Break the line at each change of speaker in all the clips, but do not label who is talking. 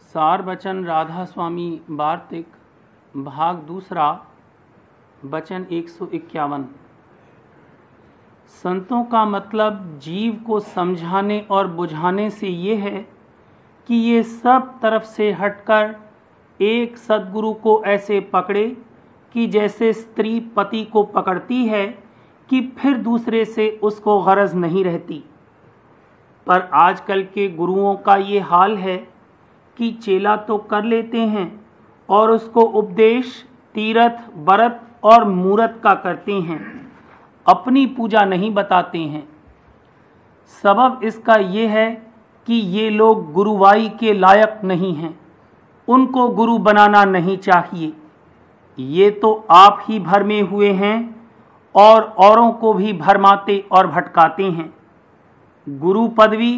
सार बचन राधा स्वामी वार्तिक भाग दूसरा वचन 151। संतों का मतलब जीव को समझाने और बुझाने से ये है कि ये सब तरफ से हटकर एक सद्गुरु को ऐसे पकड़े कि जैसे स्त्री पति को पकड़ती है कि फिर दूसरे से उसको गरज नहीं रहती। पर आजकल के गुरुओं का ये हाल है कि चेला तो कर लेते हैं और उसको उपदेश तीरथ व्रत और मूरत का करते हैं, अपनी पूजा नहीं बताते हैं। सबब इसका ये है कि ये लोग गुरुवाई के लायक नहीं हैं, उनको गुरु बनाना नहीं चाहिए। ये तो आप ही भरमे हुए हैं और औरों को भी भरमाते और भटकाते हैं। गुरु पदवी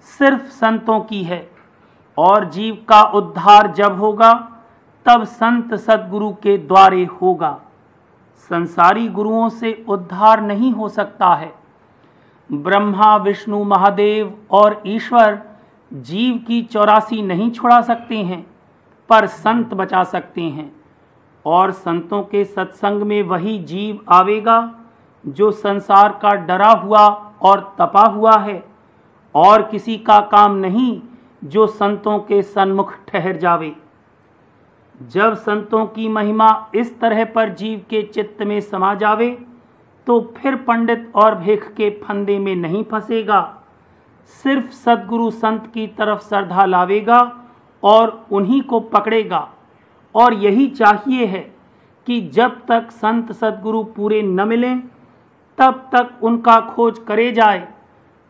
सिर्फ संतों की है और जीव का उद्धार जब होगा तब संत सद्गुरु के द्वारे होगा। संसारी गुरुओं से उद्धार नहीं हो सकता है। ब्रह्मा विष्णु महादेव और ईश्वर जीव की 84 नहीं छुड़ा सकते हैं, पर संत बचा सकते हैं। और संतों के सत्संग में वही जीव आवेगा जो संसार का डरा हुआ और तपा हुआ है, और किसी का काम नहीं जो संतों के सन्मुख ठहर जावे। जब संतों की महिमा इस तरह पर जीव के चित्त में समा जावे तो फिर पंडित और भेख के फंदे में नहीं फंसेगा, सिर्फ सद्गुरु संत की तरफ श्रद्धा लावेगा और उन्हीं को पकड़ेगा। और यही चाहिए है कि जब तक संत सद्गुरु पूरे न मिलें तब तक उनका खोज करे जाए।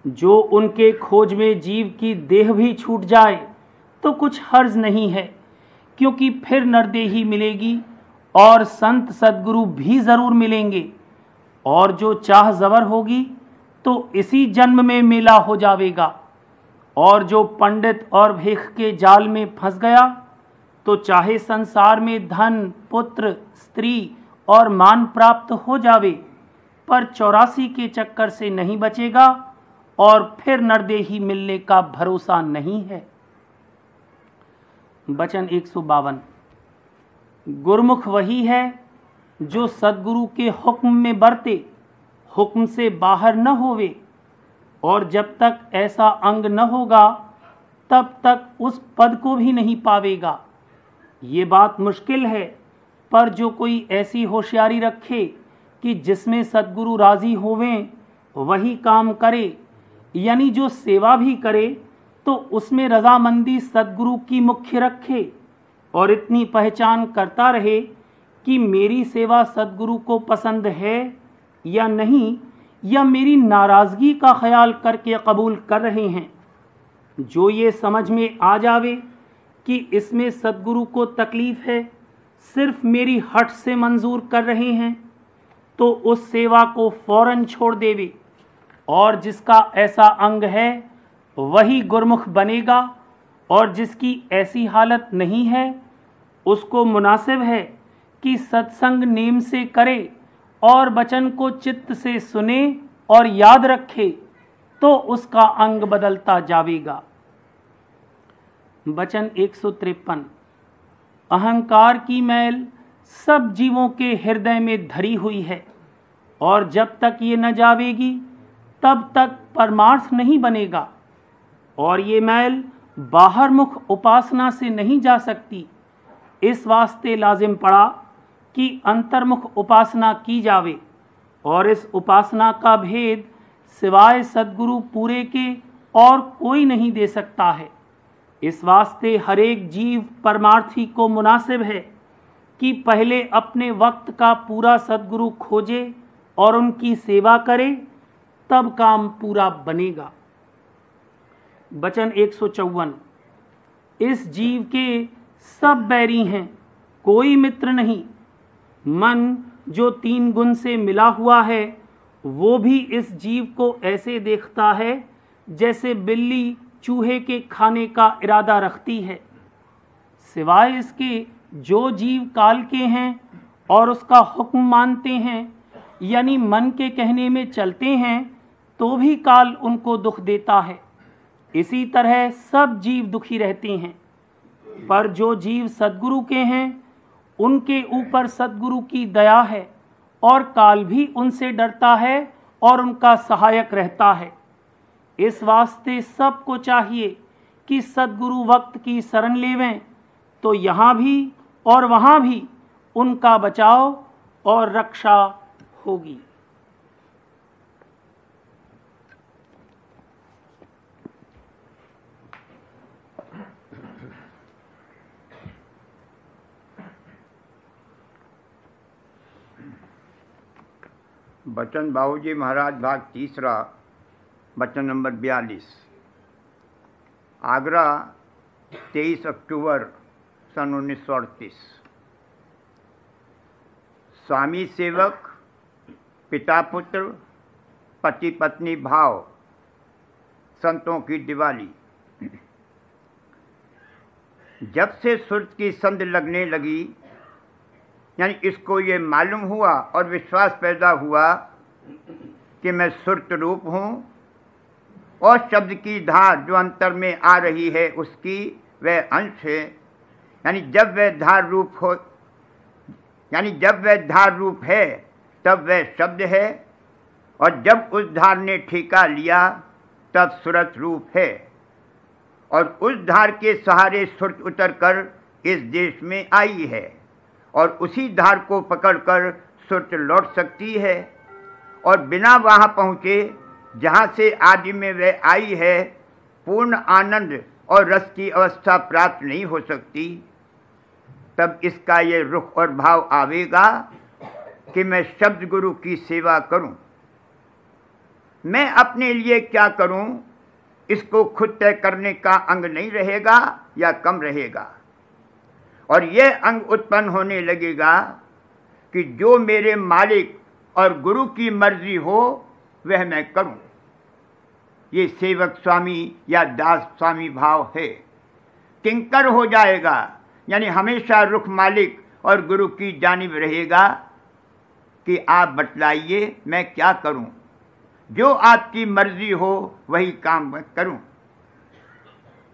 जो उनके खोज में जीव की देह भी छूट जाए तो कुछ हर्ज नहीं है, क्योंकि फिर नरदेही मिलेगी और संत सद्गुरु भी जरूर मिलेंगे। और जो चाह जबर होगी तो इसी जन्म में मेला हो जावेगा। और जो पंडित और भेख के जाल में फंस गया तो चाहे संसार में धन पुत्र स्त्री और मान प्राप्त हो जावे, पर 84 के चक्कर से नहीं बचेगा और फिर नरदेही मिलने का भरोसा नहीं है। वचन 152। गुरमुख वही है जो सद्गुरु के हुक्म में बरते, हुक्म से बाहर न होवे। और जब तक ऐसा अंग न होगा तब तक उस पद को भी नहीं पावेगा। ये बात मुश्किल है, पर जो कोई ऐसी होशियारी रखे कि जिसमें सद्गुरु राजी होवें वही काम करे, यानी जो सेवा भी करे तो उसमें रजामंदी सद्गुरु की मुख्य रखे और इतनी पहचान करता रहे कि मेरी सेवा सद्गुरु को पसंद है या नहीं, या मेरी नाराजगी का ख्याल करके कबूल कर रहे हैं। जो ये समझ में आ जावे कि इसमें सद्गुरु को तकलीफ है, सिर्फ मेरी हट से मंजूर कर रहे हैं, तो उस सेवा को फौरन छोड़ देवे। और जिसका ऐसा अंग है वही गुरमुख बनेगा, और जिसकी ऐसी हालत नहीं है उसको मुनासिब है कि सत्संग नेम से करे और वचन को चित्त से सुने और याद रखे, तो उसका अंग बदलता जावेगा। वचन 153। अहंकार की मैल सब जीवों के हृदय में धरी हुई है, और जब तक ये न जावेगी तब तक परमार्थ नहीं बनेगा। और ये मैल बाहर मुख उपासना से नहीं जा सकती। इस वास्ते लाजिम पड़ा कि अंतर्मुख उपासना की जावे, और इस उपासना का भेद सिवाय सद्गुरु पूरे के और कोई नहीं दे सकता है। इस वास्ते हरेक जीव परमार्थी को मुनासिब है कि पहले अपने वक्त का पूरा सद्गुरु खोजे और उनकी सेवा करे, तब काम पूरा बनेगा। वचन 154। इस जीव के सब बैरी हैं, कोई मित्र नहीं। मन जो 3 गुण से मिला हुआ है वो भी इस जीव को ऐसे देखता है जैसे बिल्ली चूहे के खाने का इरादा रखती है। सिवाय इसके जो जीव काल के हैं और उसका हुक्म मानते हैं, यानी मन के कहने में चलते हैं, तो भी काल उनको दुख देता है। इसी तरह सब जीव दुखी रहते हैं। पर जो जीव सद्गुरु के हैं उनके ऊपर सद्गुरु की दया है और काल भी उनसे डरता है और उनका सहायक रहता है। इस वास्ते सबको चाहिए कि सद्गुरु वक्त की शरण लेवें, तो यहाँ भी और वहाँ भी उनका बचाव और रक्षा होगी।
वचन बाबूजी महाराज भाग तीसरा, वचन नंबर 42। आगरा 23 अक्टूबर सन 1938। स्वामी सेवक, पिता पुत्र, पति पत्नी भाव, संतों की दिवाली। जब से सुरत की संध लगने लगी, यानी इसको ये मालूम हुआ और विश्वास पैदा हुआ कि मैं सुरत रूप हूँ और शब्द की धार जो अंतर में आ रही है उसकी वह अंश है, यानी जब वह धार रूप हो, यानी जब वह धार रूप है तब वह शब्द है, और जब उस धार ने ठेका लिया तब सुरत रूप है, और उस धार के सहारे सुरत उतरकर इस देश में आई है और उसी धार को पकड़कर सुरत लौट सकती है, और बिना वहाँ पहुँचे जहाँ से आदि में वह आई है पूर्ण आनंद और रस की अवस्था प्राप्त नहीं हो सकती। तब इसका ये रुख और भाव आवेगा कि मैं शब्द गुरु की सेवा करूं। मैं अपने लिए क्या करूं, इसको खुद तय करने का अंग नहीं रहेगा या कम रहेगा, और यह अंग उत्पन्न होने लगेगा कि जो मेरे मालिक और गुरु की मर्जी हो वह मैं करूं। ये सेवक स्वामी या दास स्वामी भाव है। किंकर हो जाएगा, यानी हमेशा रुख मालिक और गुरु की जानिब रहेगा कि आप बतलाइए मैं क्या करूं, जो आपकी मर्जी हो वही काम करूं।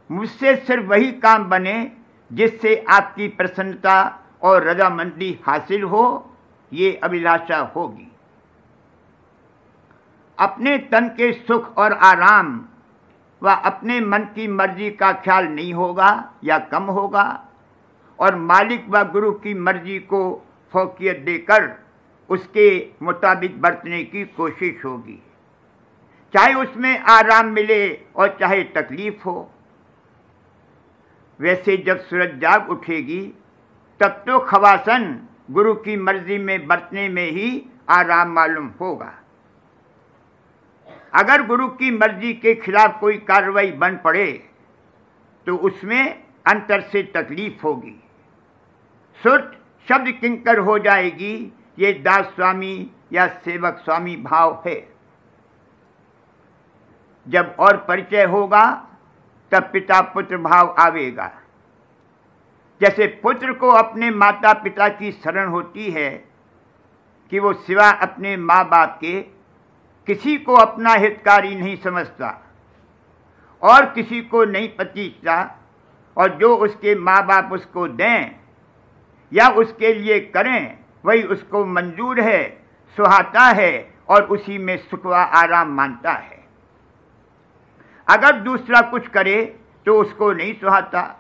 मुझसे सिर्फ वही काम बने जिससे आपकी प्रसन्नता और रजामंदी हासिल हो, ये अभिलाषा होगी। अपने तन के सुख और आराम व अपने मन की मर्जी का ख्याल नहीं होगा या कम होगा, और मालिक व गुरु की मर्जी को फौकियत देकर उसके मुताबिक बरतने की कोशिश होगी, चाहे उसमें आराम मिले और चाहे तकलीफ हो। वैसे जब सूरज जाग उठेगी तब तो खवासन गुरु की मर्जी में बरतने में ही आराम मालूम होगा। अगर गुरु की मर्जी के खिलाफ कोई कार्रवाई बन पड़े तो उसमें अंतर से तकलीफ होगी। सुरत शब्द किंकर हो जाएगी। ये दास स्वामी या सेवक स्वामी भाव है। जब और परिचय होगा तब पिता पुत्र भाव आवेगा। जैसे पुत्र को अपने माता पिता की शरण होती है कि वो सिवा अपने माँ बाप के किसी को अपना हितकारी नहीं समझता और किसी को नहीं पतीसता, और जो उसके माँ बाप उसको दें या उसके लिए करें वही उसको मंजूर है, सुहाता है और उसी में सुख व आराम मानता है। अगर दूसरा कुछ करे तो उसको नहीं सुहाता।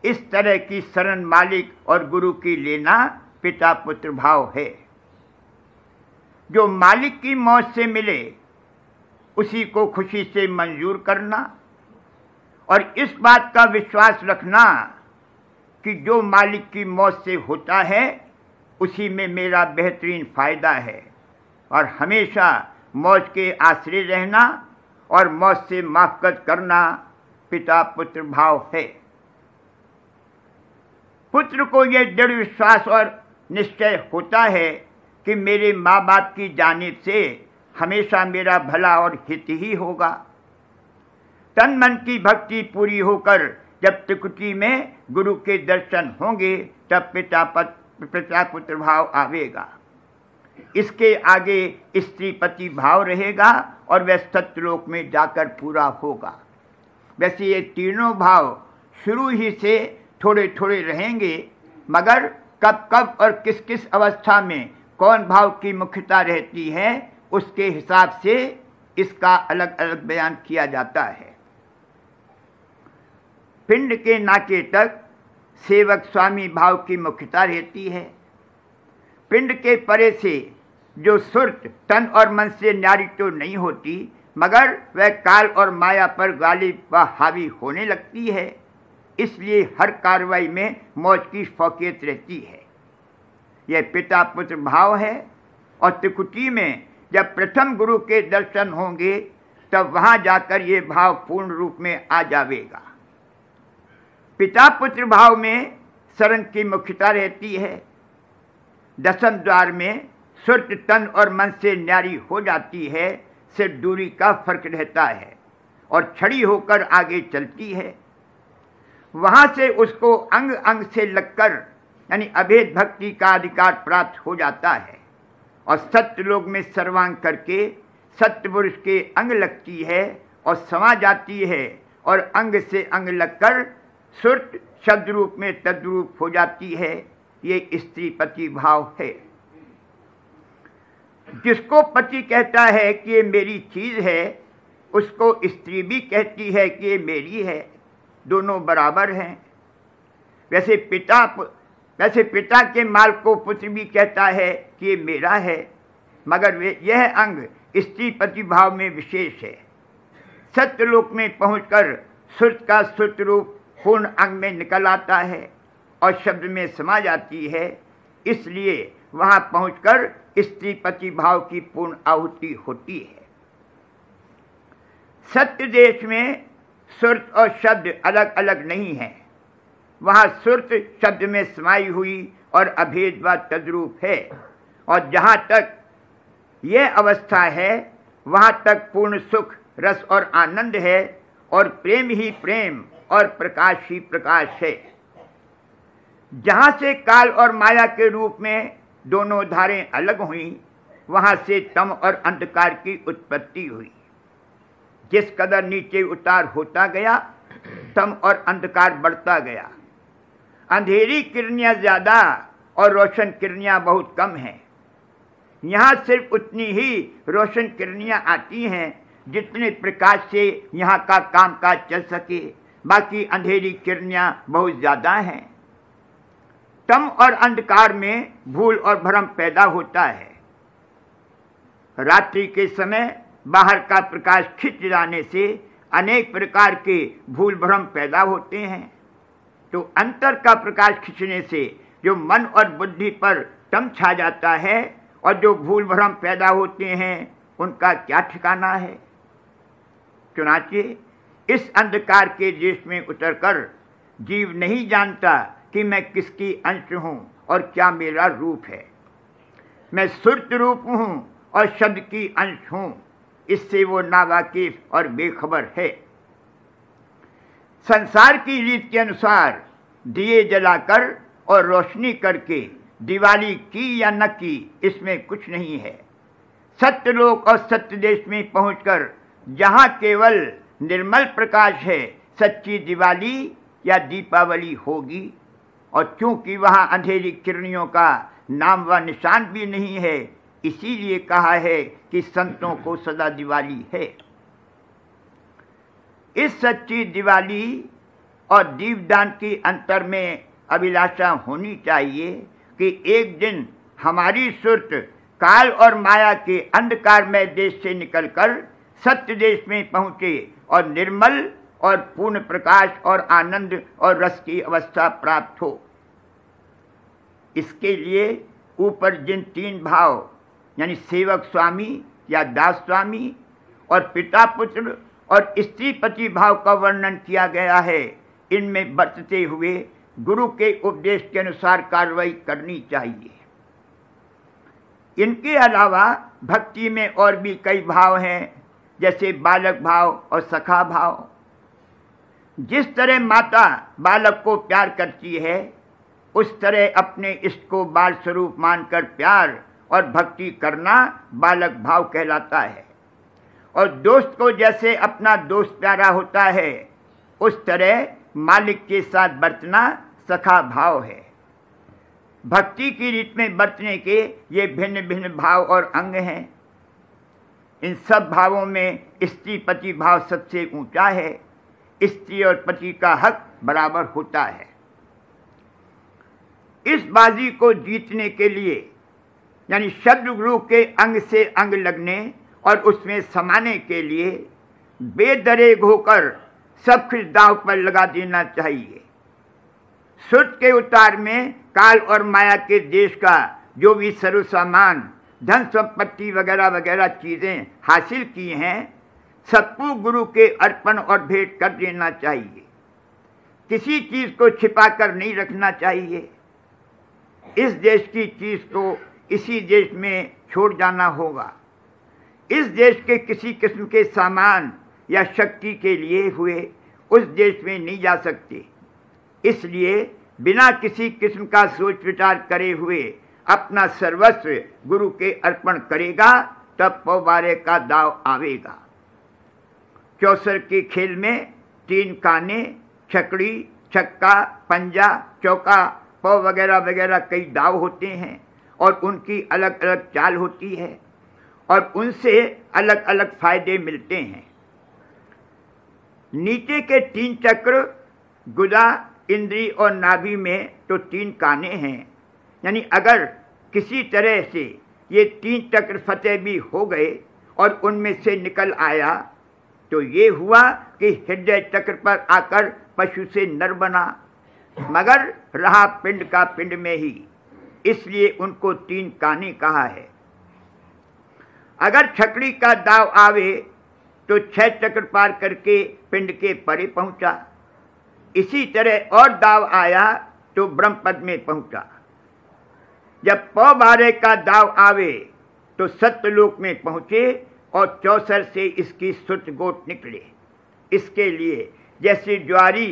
इस तरह की शरण मालिक और गुरु की लेना पिता पुत्र भाव है। जो मालिक की मौज से मिले उसी को खुशी से मंजूर करना, और इस बात का विश्वास रखना कि जो मालिक की मौज से होता है उसी में मेरा बेहतरीन फायदा है, और हमेशा मौज के आश्रय रहना और मौज से माफकत करना पिता पुत्र भाव है। पुत्र को यह दृढ़ विश्वास और निश्चय होता है कि मेरे माँ बाप की जानिब से हमेशा मेरा भला और हित ही होगा। तन मन की भक्ति पूरी होकर जब त्रिकुटी में गुरु के दर्शन होंगे तब पिता पुत्र भाव आवेगा। इसके आगे स्त्री पति भाव रहेगा और वह सत्यलोक में जाकर पूरा होगा। वैसे ये तीनों भाव शुरू ही से थोड़े थोड़े रहेंगे, मगर कब कब और किस किस अवस्था में कौन भाव की मुख्यता रहती है उसके हिसाब से इसका अलग अलग बयान किया जाता है। पिंड के नाके तक सेवक स्वामी भाव की मुख्यता रहती है। पिंड के परे से जो सुरत तन और मन से न्यारी तो नहीं होती, मगर वह काल और माया पर गालिब व हावी होने लगती है, इसलिए हर कार्रवाई में मौज की फौकियत रहती है। यह पिता पुत्र भाव है और त्रिकुटी में जब प्रथम गुरु के दर्शन होंगे तब वहां जाकर ये भाव पूर्ण रूप में आ जाएगा। पिता पुत्र भाव में शरण की मुख्यता रहती है। दसम द्वार में सुरत तन और मन से न्यारी हो जाती है, सिर्फ दूरी का फर्क रहता है और छड़ी होकर आगे चलती है। वहां से उसको अंग अंग से लगकर यानी अभेद भक्ति का अधिकार प्राप्त हो जाता है और सत्य लोक में सर्वांग करके सत्य पुरुष के अंग लगती है और समा जाती है और अंग से अंग लगकर सुरत शब्द रूप में तद्रूप हो जाती है। ये स्त्री पति भाव है। जिसको पति कहता है कि ये मेरी चीज है, उसको स्त्री भी कहती है कि ये मेरी है, दोनों बराबर हैं। वैसे पिता के माल को पुत्र भी कहता है कि ये मेरा है, मगर यह अंग स्त्री पति भाव में विशेष है। सत्यलोक में पहुंचकर सुरत का सुरत रूप पूर्ण अंग में निकल आता है और शब्द में समा जाती है, इसलिए वहां पहुंचकर स्त्री पति भाव की पूर्ण आहुति होती है। सत्य देश में सुरत और शब्द अलग अलग नहीं है। वहां सुरत शब्द में समाई हुई और अभेद व तद्रूप है और जहां तक यह अवस्था है वहां तक पूर्ण सुख रस और आनंद है और प्रेम ही प्रेम और प्रकाश ही प्रकाश है। जहां से काल और माया के रूप में दोनों धारें अलग हुई, वहां से तम और अंधकार की उत्पत्ति हुई। जिस कदर नीचे उतार होता गया, तम और अंधकार बढ़ता गया। अंधेरी किरणियां ज्यादा और रोशन किरणियां बहुत कम हैं। यहाँ सिर्फ उतनी ही रोशन किरणियां आती हैं जितने प्रकाश से यहाँ का कामकाज चल सके, बाकी अंधेरी किरणियां बहुत ज्यादा हैं। तम और अंधकार में भूल और भ्रम पैदा होता है। रात्रि के समय बाहर का प्रकाश खिंच जाने से अनेक प्रकार के भूल भ्रम पैदा होते हैं, तो अंतर का प्रकाश खिंचने से जो मन और बुद्धि पर तम छा जाता है और जो भूल भ्रम पैदा होते हैं उनका क्या ठिकाना है। चुनाचे इस अंधकार के देश में उतरकर जीव नहीं जानता कि मैं किसकी अंश हूं और क्या मेरा रूप है। मैं सुरत रूप हूं और शब्द की अंश हूं, इससे वो नावाकिफ और बेखबर है। संसार की रीत के अनुसार दिए जलाकर और रोशनी करके दिवाली की या न की, इसमें कुछ नहीं है। सत्यलोक और सत्य देश में पहुंचकर जहां केवल निर्मल प्रकाश है, सच्ची दिवाली या दीपावली होगी। और चूंकि वहां अंधेरी किरणियों का नाम व निशान भी नहीं है, इसीलिए कहा है कि संतों को सदा दिवाली है। इस सच्ची दिवाली और दीपदान की अंतर में अभिलाषा होनी चाहिए कि एक दिन हमारी सुरत काल और माया के अंधकारमय देश से निकलकर सत्य देश में पहुंचे और निर्मल और पूर्ण प्रकाश और आनंद और रस की अवस्था प्राप्त हो। इसके लिए ऊपर जिन तीन भाव यानी सेवक स्वामी या दास स्वामी और पिता पुत्र और स्त्री पति भाव का वर्णन किया गया है, इनमें बरतते हुए गुरु के उपदेश के अनुसार कार्रवाई करनी चाहिए। इनके अलावा भक्ति में और भी कई भाव हैं, जैसे बालक भाव और सखा भाव। जिस तरह माता बालक को प्यार करती है, उस तरह अपने इष्ट को बाल स्वरूप मानकर प्यार और भक्ति करना बालक भाव कहलाता है। और दोस्त को जैसे अपना दोस्त प्यारा होता है, उस तरह मालिक के साथ बरतना सखा भाव है। भक्ति की रीत में बरतने के ये भिन्न भिन्न भाव और अंग हैं। इन सब भावों में स्त्री पति भाव सबसे ऊंचा है। स्त्री और पति का हक बराबर होता है। इस बाजी को जीतने के लिए यानी शब्द गुरु के अंग से अंग लगने और उसमें समाने के लिए बेदरेग होकर सब कुछ दांव पर लगा देना चाहिए। सुर्त के उतार में काल और माया के देश का जो भी सर्व सामान धन संपत्ति वगैरह वगैरह चीजें हासिल की हैं सबको गुरु के अर्पण और भेंट कर देना चाहिए। किसी चीज को छिपा कर नहीं रखना चाहिए। इस देश की चीज को इसी देश में छोड़ जाना होगा। इस देश के किसी किस्म के सामान या शक्ति के लिए हुए उस देश में नहीं जा सकते। इसलिए बिना किसी किस्म का सोच विचार करे हुए अपना सर्वस्व गुरु के अर्पण करेगा तब पौबारे का दाव आवेगा। चौसर के खेल में 3 काने, छकड़ी, छक्का, पंजा, चौका, पौ वगैरह वगैरह कई दाव होते हैं और उनकी अलग अलग चाल होती है और उनसे अलग अलग फायदे मिलते हैं। नीचे के 3 चक्र गुदा, इंद्री और नाभि में तो 3 काने हैं। यानी अगर किसी तरह से ये 3 चक्र फतेह भी हो गए और उनमें से निकल आया तो ये हुआ कि हृदय चक्र पर आकर पशु से नर बना, मगर रहा पिंड का पिंड में ही, इसलिए उनको 3 काने कहा है। अगर छकड़ी का दाव आवे तो 6 चक्र पार करके पिंड के परे पहुंचा। इसी तरह और दाव आया तो ब्रह्म पद में पहुंचा। जब पौबारे का दाव आवे तो सत्यलोक में पहुंचे और चौसर से इसकी सुत गोट निकले। इसके लिए जैसे ज्वारी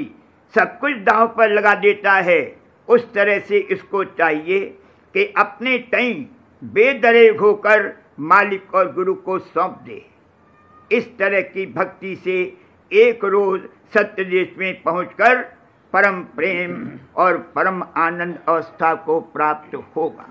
सब कुछ दांव पर लगा देता है उस तरह से इसको चाहिए कि अपने तई बेदरेग होकर मालिक और गुरु को सौंप दे। इस तरह की भक्ति से एक रोज सत्य देश में पहुंचकर परम प्रेम और परम आनंद अवस्था को प्राप्त होगा।